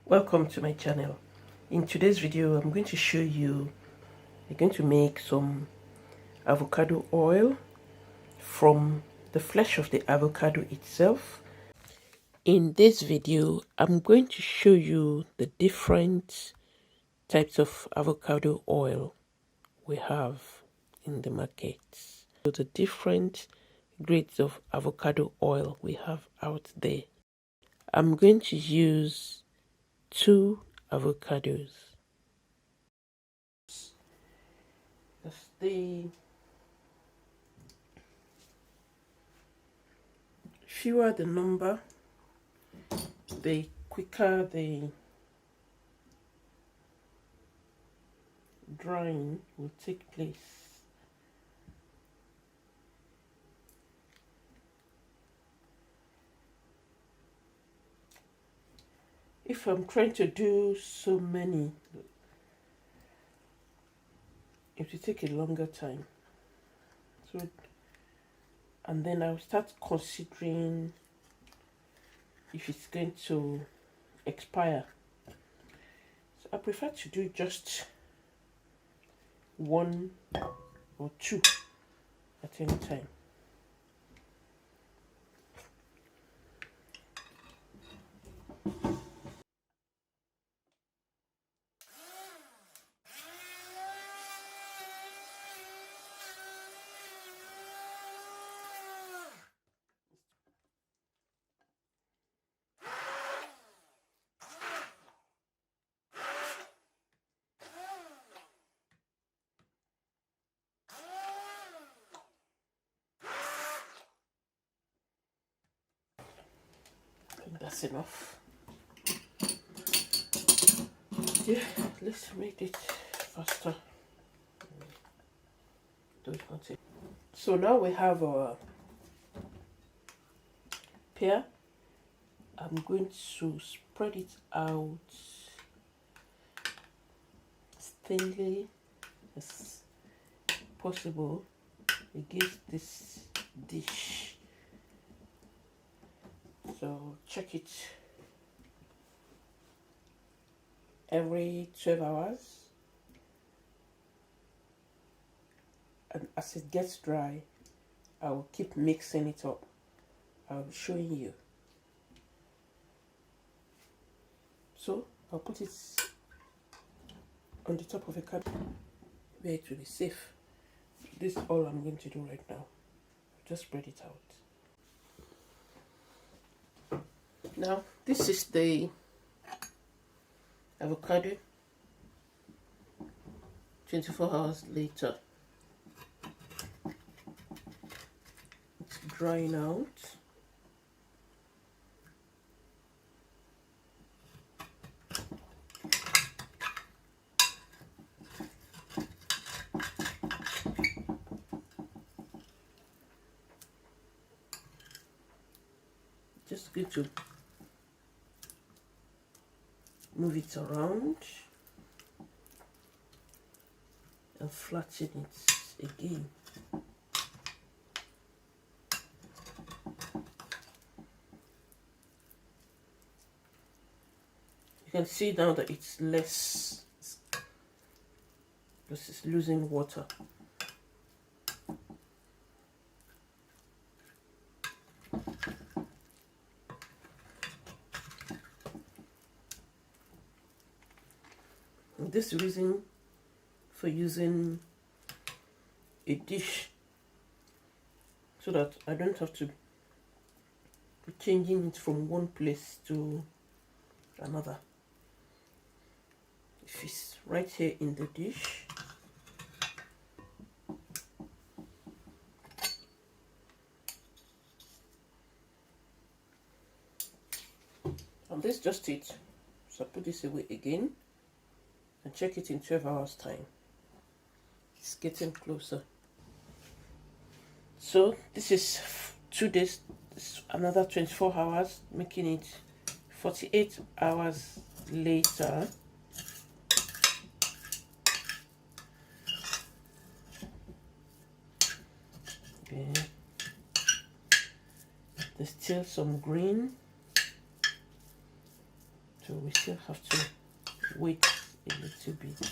Welcome to my channel. In today's video I'm going to show you we're going to make some avocado oil from the flesh of the avocado itself. In this video I'm going to show you the different types of avocado oil we have in the market. So the different grades of avocado oil we have out there. I'm going to use 2 avocados. The fewer the number, the quicker the drying will take place. If I'm trying to do so many, it will take a longer time. So, and then I'll start considering if it's going to expire. So I prefer to do just 1 or 2 at any time. That's enough. Yeah, let's make it faster. So now we have our pear. I'm going to spread it out as thinly as possible against this dish. So check it every 12 hours, and as it gets dry I will keep mixing it up. I'll be showing you. So I'll put it on the top of a cup where it will be safe. This is all I'm going to do right now. Just spread it out. Now this is the avocado 24 hours later. It's drying out. Just going to move it around and flatten it again. You can see now that it's less because it's losing water. This reason for using a dish so that I don't have to be changing it from one place to another. If it's right here in the dish, and this is just it. So I put this away again and check it in 12 hours time. It's getting closer. So this is 2 days, another 24 hours, making it 48 hours later. Okay. There's still some green. So we still have to wait a little bit.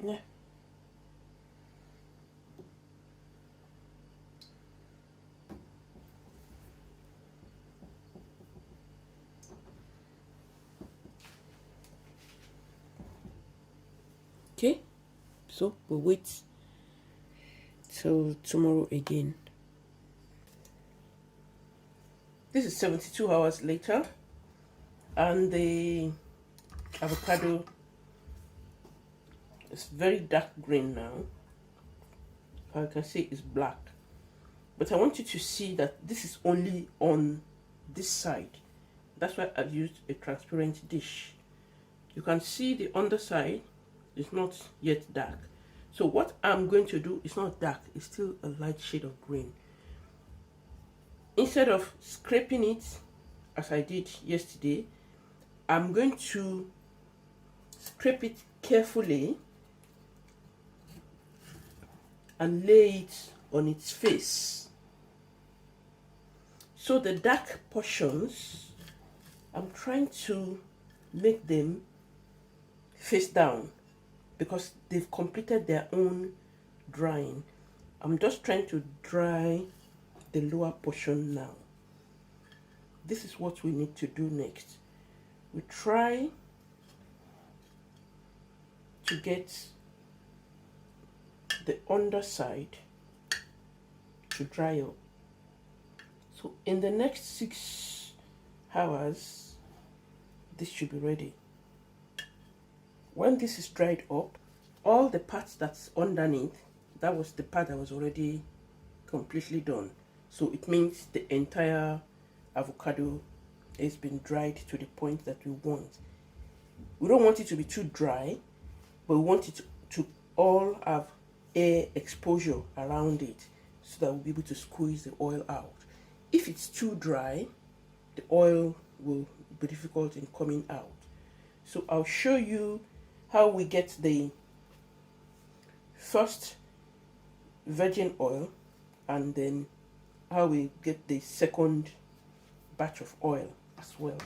Yeah. Okay, so we'll wait till tomorrow again. This is 72 hours later, and the avocado is very dark green now. I can see it's black, but I want you to see that this is only on this side. That's why I've used a transparent dish. You can see the underside is not yet dark. So what I'm going to do is not dark, it's still a light shade of green. Instead of scraping it as I did yesterday, I'm going to scrape it carefully and lay it on its face. So the dark portions, I'm trying to make them face down because they've completed their own drying. I'm just trying to dry the lower portion now. This is what we need to do next. We try to get the underside to dry up. So in the next 6 hours, this should be ready. When this is dried up, all the parts that's underneath, that was the part that was already completely done. So it means the entire avocado has been dried to the point that we want. We don't want it to be too dry, but we want it to all have air exposure around it so that we'll be able to squeeze the oil out. If it's too dry, the oil will be difficult in coming out. So I'll show you how we get the first virgin oil and then how we get the second batch of oil as well.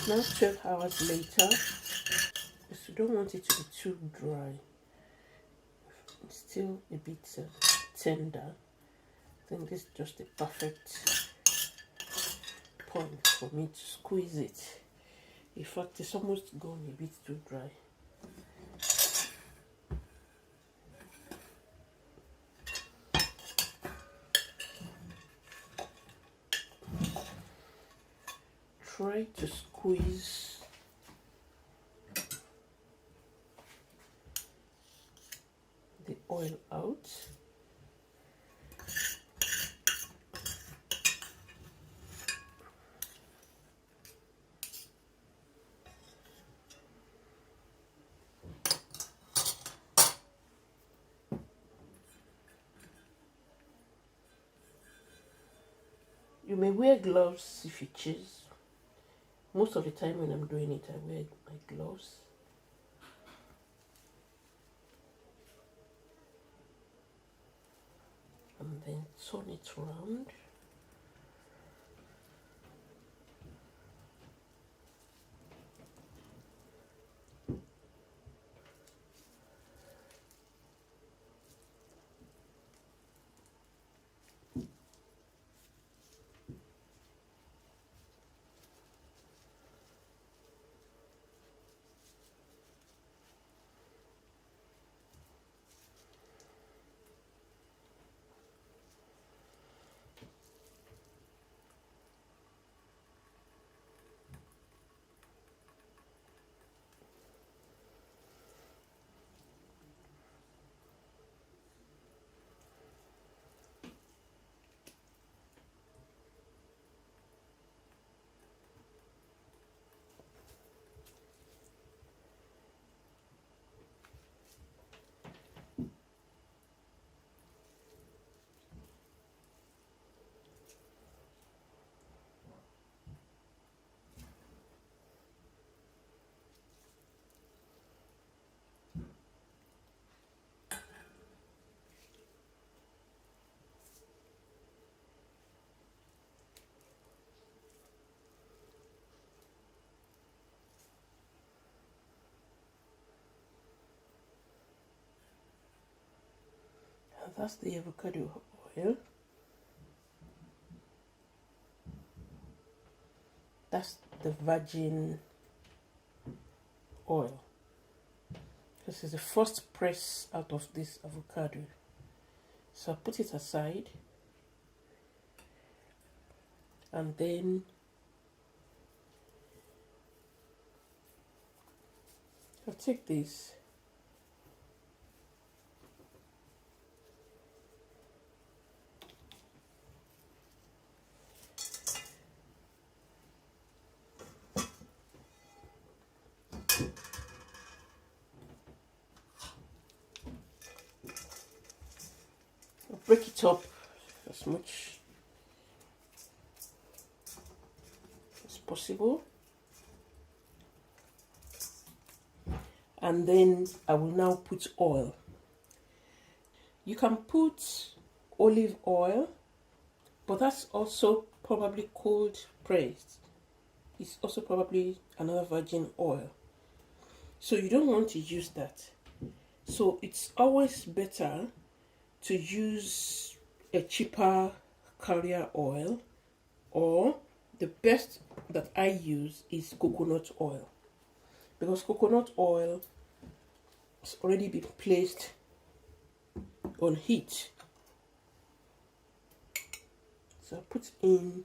Now 12 hours later, because you don't want it to be too dry, it's still a bit tender. I think this is just the perfect point for me to squeeze it. In fact, it's almost gone a bit too dry. Try to squeeze the oil out. You may wear gloves if you choose. Most of the time when I'm doing it, I wear my gloves. And then turn it around. that's the avocado oil. That's the virgin oil. This is the first press out of this avocado. So I put it aside, and then I'll take this break it up as much as possible, and then I will now put oil. You can put olive oil, but that's also probably cold pressed. It's also probably another virgin oil, so you don't want to use that. So it's always better to use a cheaper carrier oil, or the best that I use is coconut oil, because coconut oil has already been placed on heat. So I put in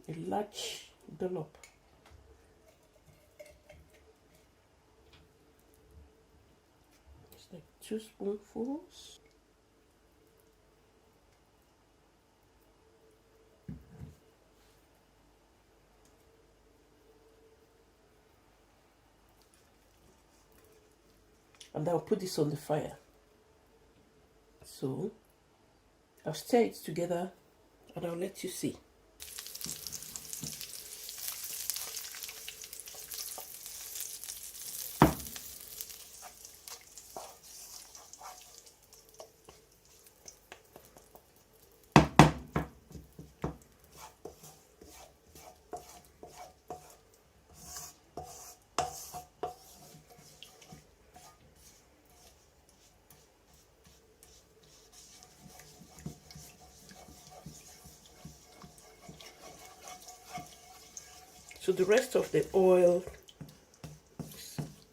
a large dollop. It's like 2 spoonfuls. And I'll put this on the fire. So I'll stir it together and I'll let you see. So the rest of the oil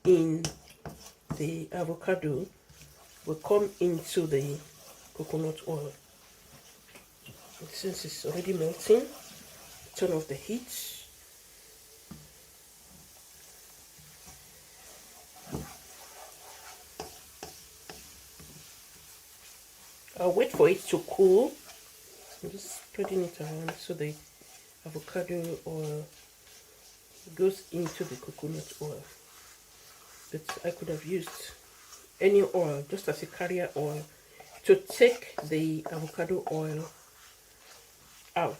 in the avocado will come into the coconut oil. Since it's already melting, turn off the heat. I'll wait for it to cool. I'm just spreading it around so the avocado oil goes into the coconut oil. But I could have used any oil just as a carrier oil to take the avocado oil out.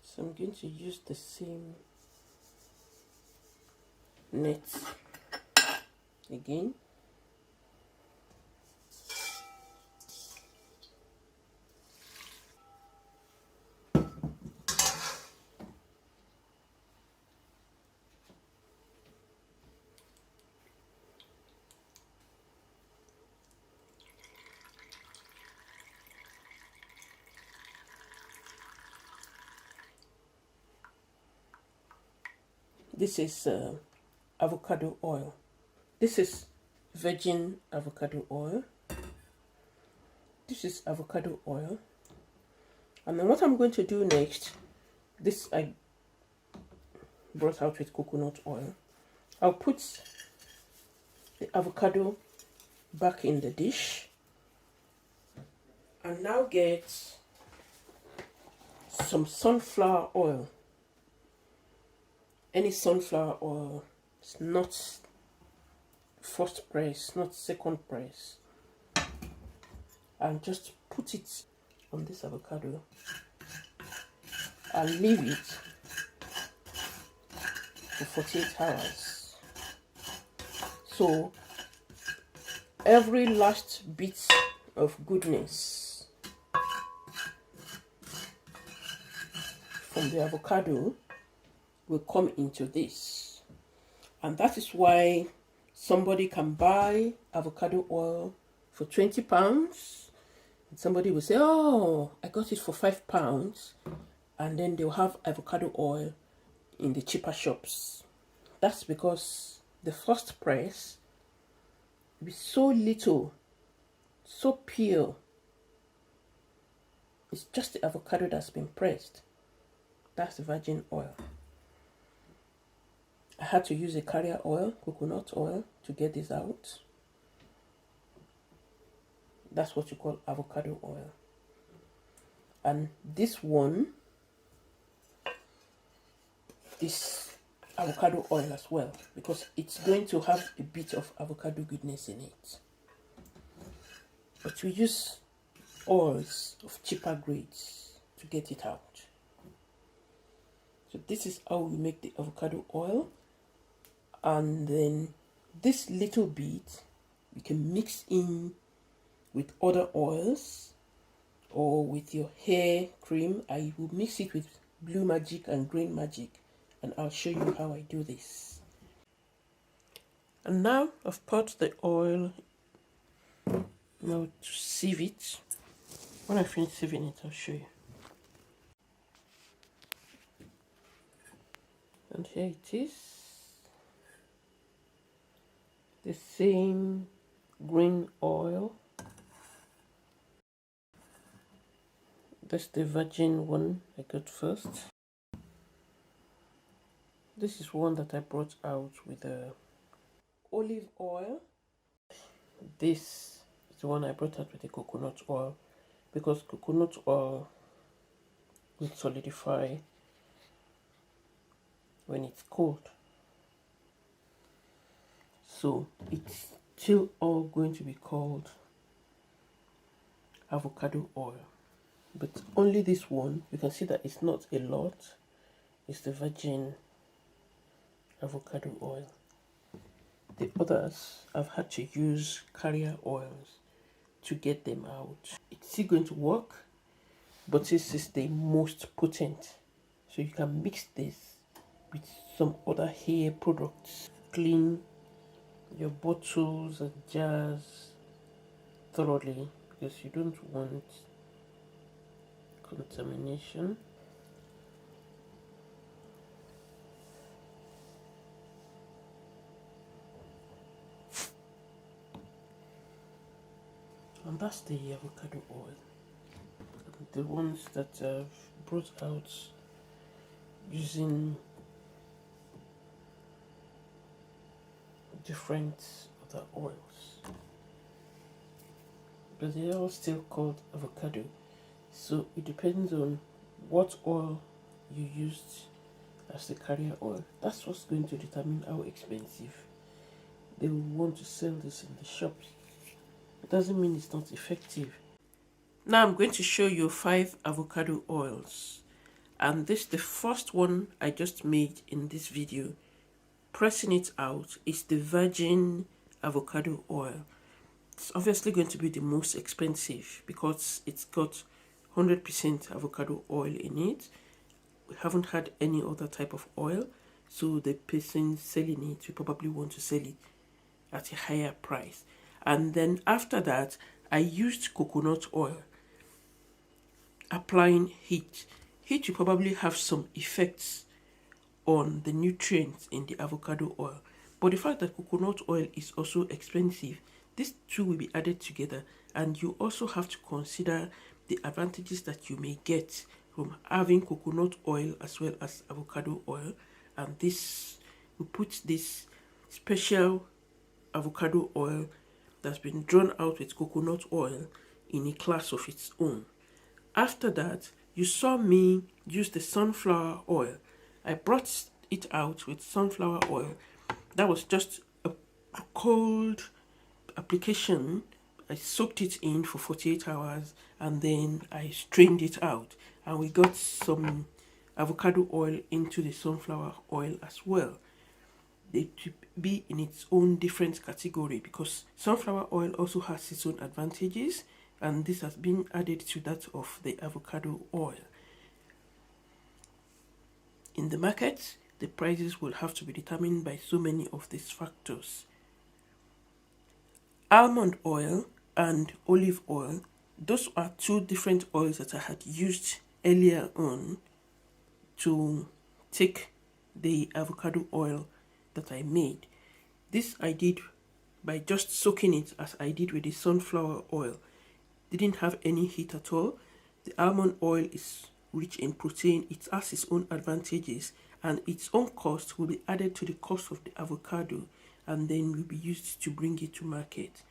So I'm going to use the same net again. This is avocado oil. This is virgin avocado oil. This is avocado oil. And then what I'm going to do next, this I brought out with coconut oil. I'll put the avocado back in the dish and now get some sunflower oil. Any sunflower oil. It's not first press, not second press. And just put it on this avocado and leave it for 48 hours. So every last bit of goodness from the avocado will come into this. And that is why somebody can buy avocado oil for 20 pounds. And somebody will say, oh, I got it for £5. And then they'll have avocado oil in the cheaper shops. That's because the first press will be so little, so pure. It's just the avocado that's been pressed. That's the virgin oil. I had to use a carrier oil, coconut oil, to get this out. That's what you call avocado oil. And this one is avocado oil as well, because it's going to have a bit of avocado goodness in it. But we use oils of cheaper grades to get it out. So this is how we make the avocado oil. And then this little bit you can mix in with other oils or with your hair cream. I will mix it with Blue Magic and Green Magic, and I'll show you how I do this. And now I've poured the oil. Now to sieve it. When I finish sieving it, I'll show you. And here it is. The same green oil. That's the virgin one I got first. This is one that I brought out with the olive oil. This is the one I brought out with the coconut oil, because coconut oil will solidify when it's cold. So it's still all going to be called avocado oil. But only this one, you can see that it's not a lot. It's the virgin avocado oil. The others, I've had to use carrier oils to get them out. It's still going to work, but this is the most potent. So you can mix this with some other hair products. Clean your bottles and jars thoroughly, because you don't want contamination. And that's the avocado oil. The ones that I've brought out using different other oils, but they are all still called avocado. So it depends on what oil you used as the carrier oil. That's what's going to determine how expensive they will want to sell this in the shops. It doesn't mean it's not effective. Now I'm going to show you 5 avocado oils, and this, the first one I just made in this video, pressing it out, is the virgin avocado oil. It's obviously going to be the most expensive because it's got 100% avocado oil in it. We haven't had any other type of oil, so the person selling it will probably want to sell it at a higher price. And then after that, I used coconut oil. Applying heat. Heat will probably have some effects on the nutrients in the avocado oil. But the fact that coconut oil is also expensive, these two will be added together, and you also have to consider the advantages that you may get from having coconut oil as well as avocado oil. And this, we put this special avocado oil that's been drawn out with coconut oil in a class of its own. After that, you saw me use the sunflower oil. I brought it out with sunflower oil. That was just a cold application I soaked it in for 48 hours and then I strained it out, and we got some avocado oil into the sunflower oil as well. They should be in its own different category because sunflower oil also has its own advantages, and this has been added to that of the avocado oil. In the market, the prices will have to be determined by so many of these factors. Almond oil and olive oil, those are two different oils that I had used earlier on to take the avocado oil that I made. This I did by just soaking it as I did with the sunflower oil. Didn't have any heat at all. The almond oil is rich in protein. It has its own advantages, and its own cost will be added to the cost of the avocado, and then will be used to bring it to market.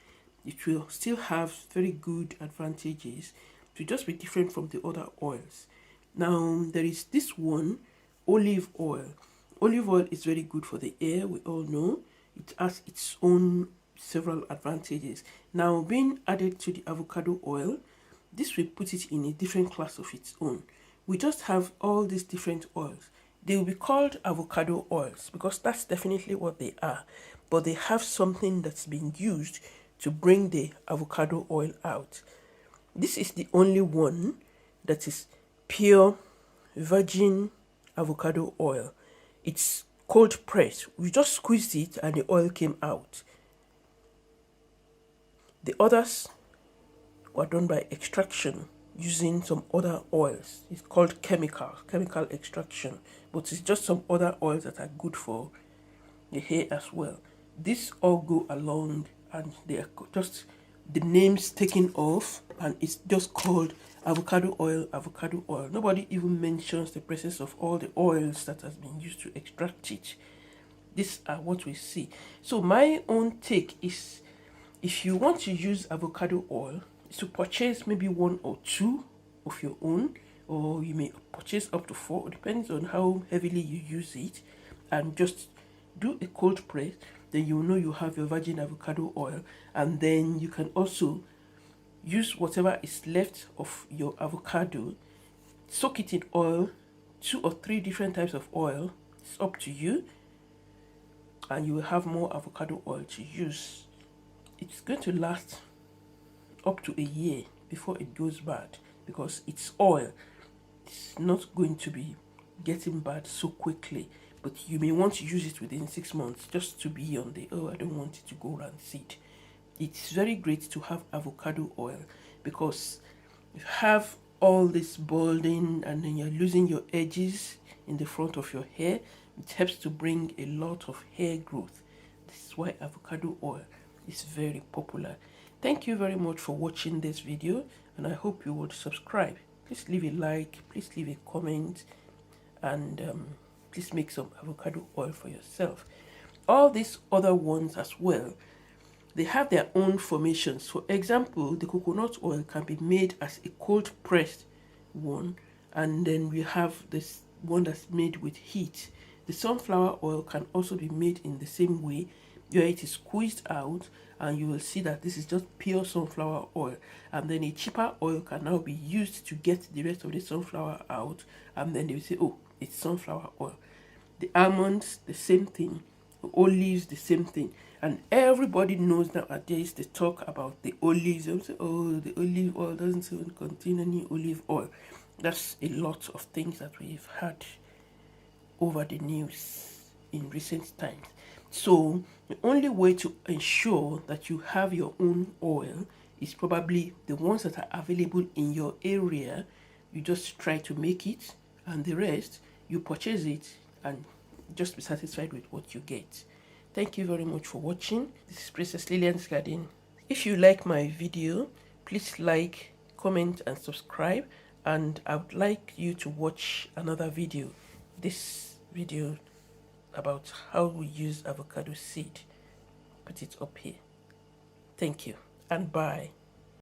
It will still have very good advantages to just be different from the other oils. Now there is this one, olive oil. Olive oil is very good for the hair, we all know. It has its own several advantages. Now being added to the avocado oil, this will put it in a different class of its own. We just have all these different oils. They will be called avocado oils because that's definitely what they are. But they have something that's been used to bring the avocado oil out. This is the only one that is pure virgin avocado oil. It's cold pressed. We just squeezed it and the oil came out. The others were done by extraction using some other oils. It's called chemical extraction, but it's just some other oils that are good for the hair as well. These all go along and they are just the names taken off, and it's just called avocado oil. Nobody even mentions the presence of all the oils that has been used to extract it. These are what we see. So my own take is, if you want to use avocado oil, is to purchase maybe 1 or 2 of your own, or you may purchase up to 4. It depends on how heavily you use it, and just do a cold press. Then you know you have your virgin avocado oil, and then you can also use whatever is left of your avocado, soak it in oil, 2 or 3 different types of oil. It's up to you, and you will have more avocado oil to use. It's going to last up to a year before it goes bad because it's oil. It's not going to be getting bad so quickly, but you may want to use it within 6 months just to be on the, oh, I don't want it to go rancid. It's very great to have avocado oil because you have all this balding and then you're losing your edges in the front of your hair. It helps to bring a lot of hair growth. This is why avocado oil is very popular. Thank you very much for watching this video, and I hope you would subscribe. Please leave a like, please leave a comment, and please make some avocado oil for yourself. All these other ones as well, they have their own formations. For example, the coconut oil can be made as a cold pressed one, and then we have this one that's made with heat. The sunflower oil can also be made in the same way, where it is squeezed out, and you will see that this is just pure sunflower oil, and then a cheaper oil can now be used to get the rest of the sunflower out, and then they will say, oh, it's sunflower oil. The almonds, the same thing. The olives, the same thing. And everybody knows nowadays they talk about the olives. They say, oh, the olive oil doesn't even contain any olive oil. That's a lot of things that we've had over the news in recent times. So the only way to ensure that you have your own oil is probably the ones that are available in your area. You just try to make it, and the rest you purchase it and just be satisfied with what you get. Thank you very much for watching. This is Princess Lillian's Garden. If you like my video, please like, comment and subscribe, and I would like you to watch another video. This video about how we use avocado seed. Put it up here. Thank you and bye.